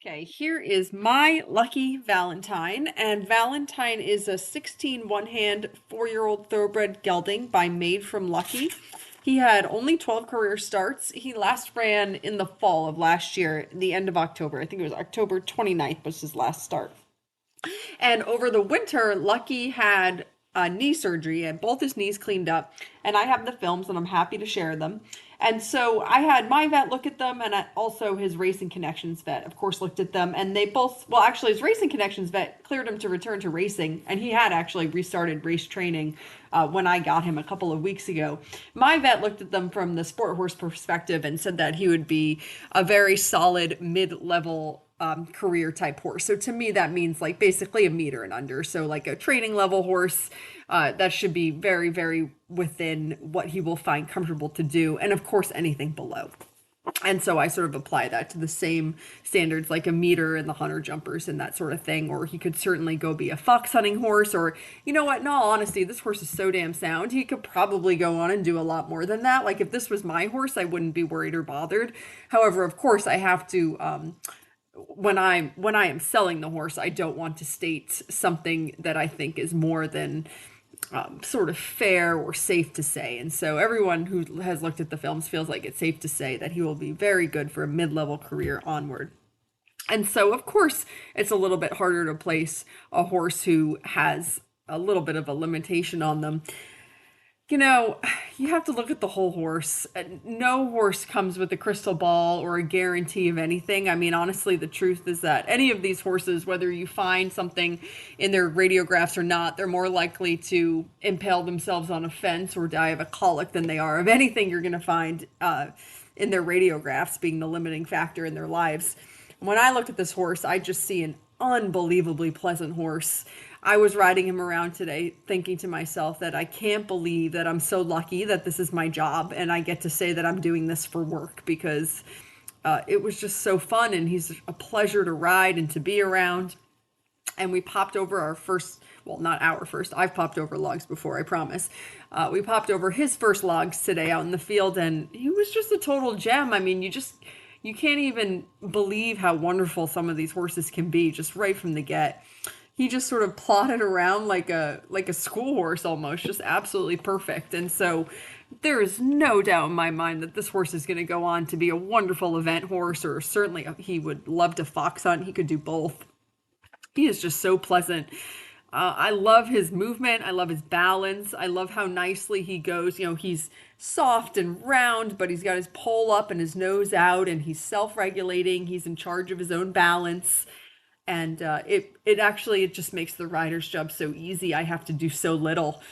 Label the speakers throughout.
Speaker 1: Okay, here is my Lucky Valentine, and Valentine is a 16 one-hand 4-year-old thoroughbred gelding by Made from Lucky. He had only 12 career starts. He last ran in the fall of last year, the end of October. I think it was October 29th was his last start. And over the winter, Lucky had knee surgery and both his knees cleaned up. And I have the films and I'm happy to share them. And so I had my vet look at them, and also his Racing Connections vet, of course, looked at them. And they both, well, actually, his Racing Connections vet cleared him to return to racing. And he had actually restarted race training when I got him a couple of weeks ago. My vet looked at them from the sport horse perspective and said that he would be a very solid mid level career type horse. So to me, that means like basically a meter and under. So like a training level horse, that should be very, very within what he will find comfortable to do. And of course, anything below. And so I sort of apply that to the same standards like a meter and the hunter jumpers and that sort of thing. Or he could certainly go be a fox hunting horse. Or, you know what, in all honesty, this horse is so damn sound. He could probably go on and do a lot more than that. Like if this was my horse, I wouldn't be worried or bothered. However, of course, I have to when I am selling the horse, I don't want to state something that I think is more than sort of fair or safe to say. And so everyone who has looked at the films feels like it's safe to say that he will be very good for a mid-level career onward. And so, of course, it's a little bit harder to place a horse who has a little bit of a limitation on them. You know, you have to look at the whole horse. No horse comes with a crystal ball or a guarantee of anything. I mean, honestly, the truth is that any of these horses, whether you find something in their radiographs or not, they're more likely to impale themselves on a fence or die of a colic than they are of anything you're going to find in their radiographs being the limiting factor in their lives. When I look at this horse, I just see an unbelievably pleasant horse. I was riding him around today thinking to myself that I can't believe that I'm so lucky that this is my job and I get to say that I'm doing this for work because it was just so fun, and he's a pleasure to ride and to be around. And we popped over our first, well, not our first, I've popped over logs before, I promise. We popped over his first logs today out in the field, and he was just a total gem. I mean, you can't even believe how wonderful some of these horses can be just right from the get. He just sort of plodded around like a school horse almost, just absolutely perfect. And so there is no doubt in my mind that this horse is going to go on to be a wonderful event horse, or certainly he would love to fox hunt. He could do both. He is just so pleasant. I love his movement. I love his balance. I love how nicely he goes. You know, he's soft and round, but he's got his poll up and his nose out, and he's self-regulating. He's in charge of his own balance. And it just makes the rider's job so easy. I have to do so little.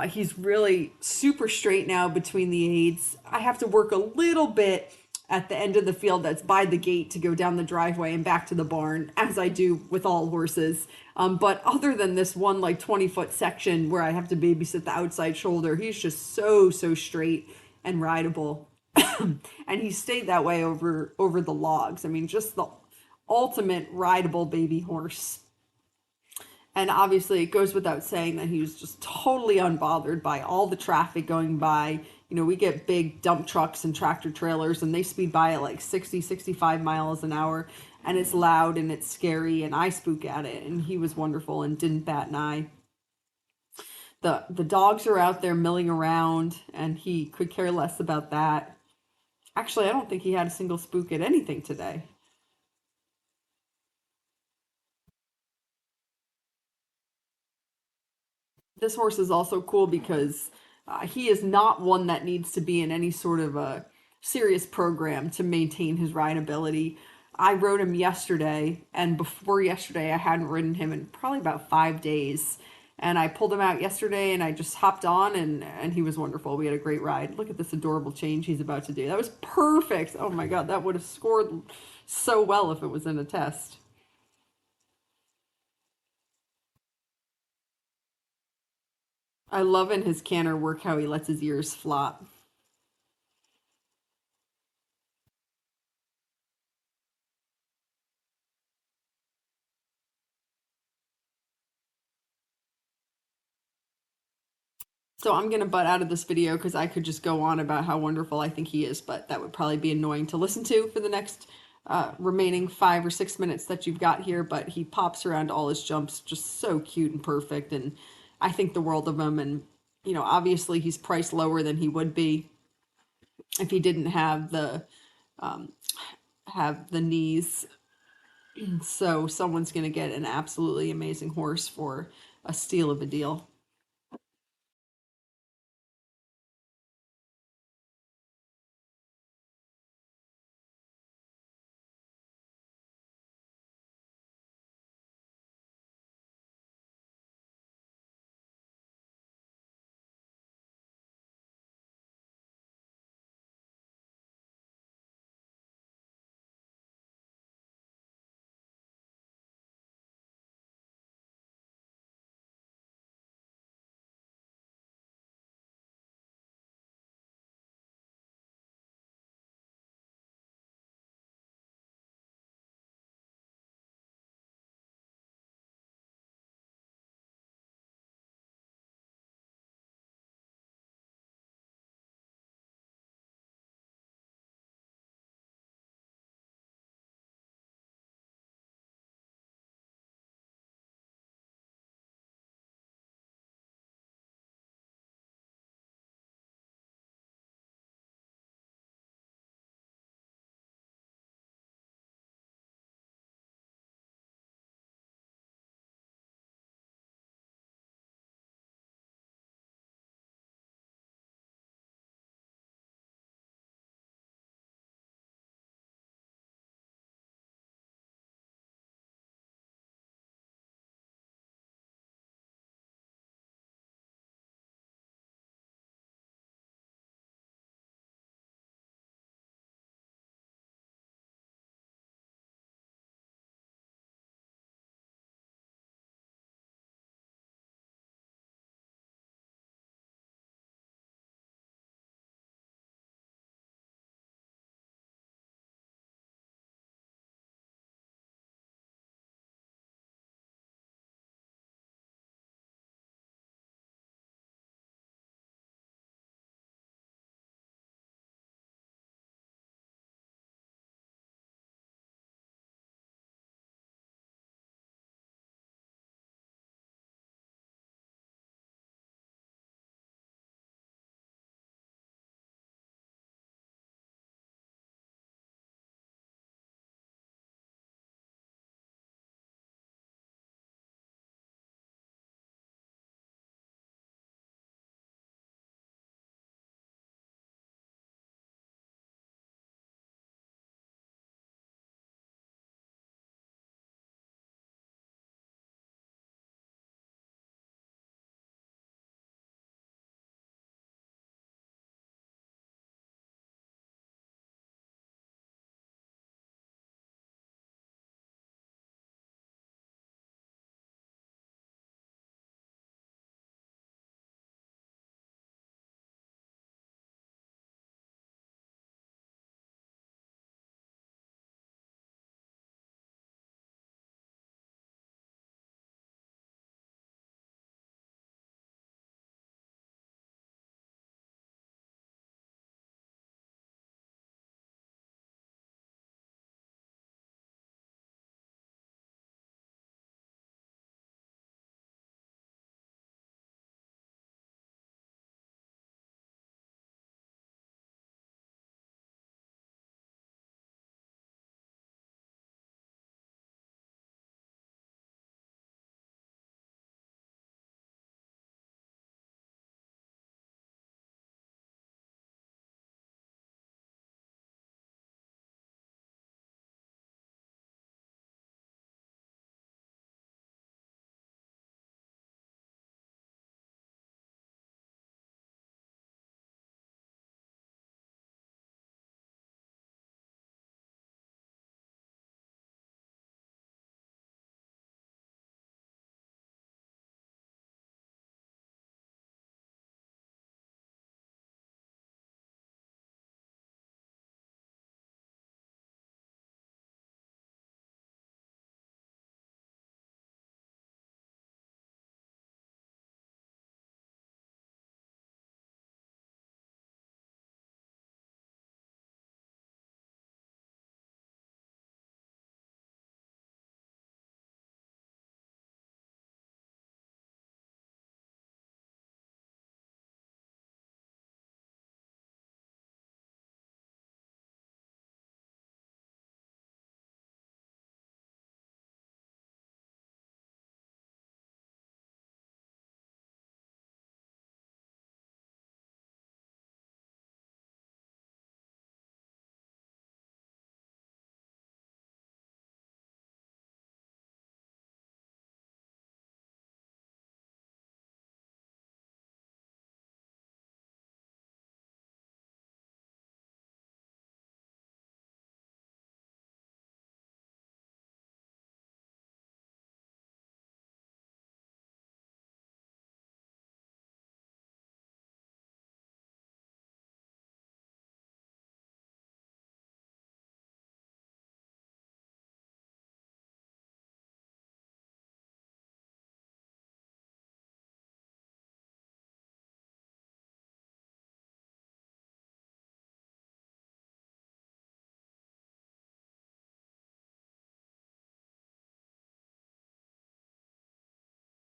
Speaker 1: He's really super straight now between the aids. I have to work a little bit at the end of the field that's by the gate to go down the driveway and back to the barn, as I do with all horses. But other than this one like 20-foot section where I have to babysit the outside shoulder, he's just so straight and rideable. And he stayed that way over the logs. I mean, just the ultimate rideable baby horse. And obviously, it goes without saying that he was just totally unbothered by all the traffic going by. You know, we get big dump trucks and tractor trailers, and they speed by at like 60, 65 miles an hour. And it's loud and it's scary, and I spook at it. And he was wonderful and didn't bat an eye. The dogs are out there milling around, and he could care less about that. Actually, I don't think he had a single spook at anything today. This horse is also cool because he is not one that needs to be in any sort of a serious program to maintain his rideability. I rode him yesterday, and before yesterday, I hadn't ridden him in probably about 5 days. And I pulled him out yesterday, and I just hopped on, and he was wonderful. We had a great ride. Look at this adorable change he's about to do. That was perfect. Oh my God, that would have scored so well if it was in a test. I love in his canter work how he lets his ears flop. So I'm gonna butt out of this video because I could just go on about how wonderful I think he is, but that would probably be annoying to listen to for the next remaining 5 or 6 minutes that you've got here, but he pops around all his jumps just so cute and perfect, and I think the world of him. And obviously he's priced lower than he would be if he didn't have the knees. So someone's going to get an absolutely amazing horse for a steal of a deal.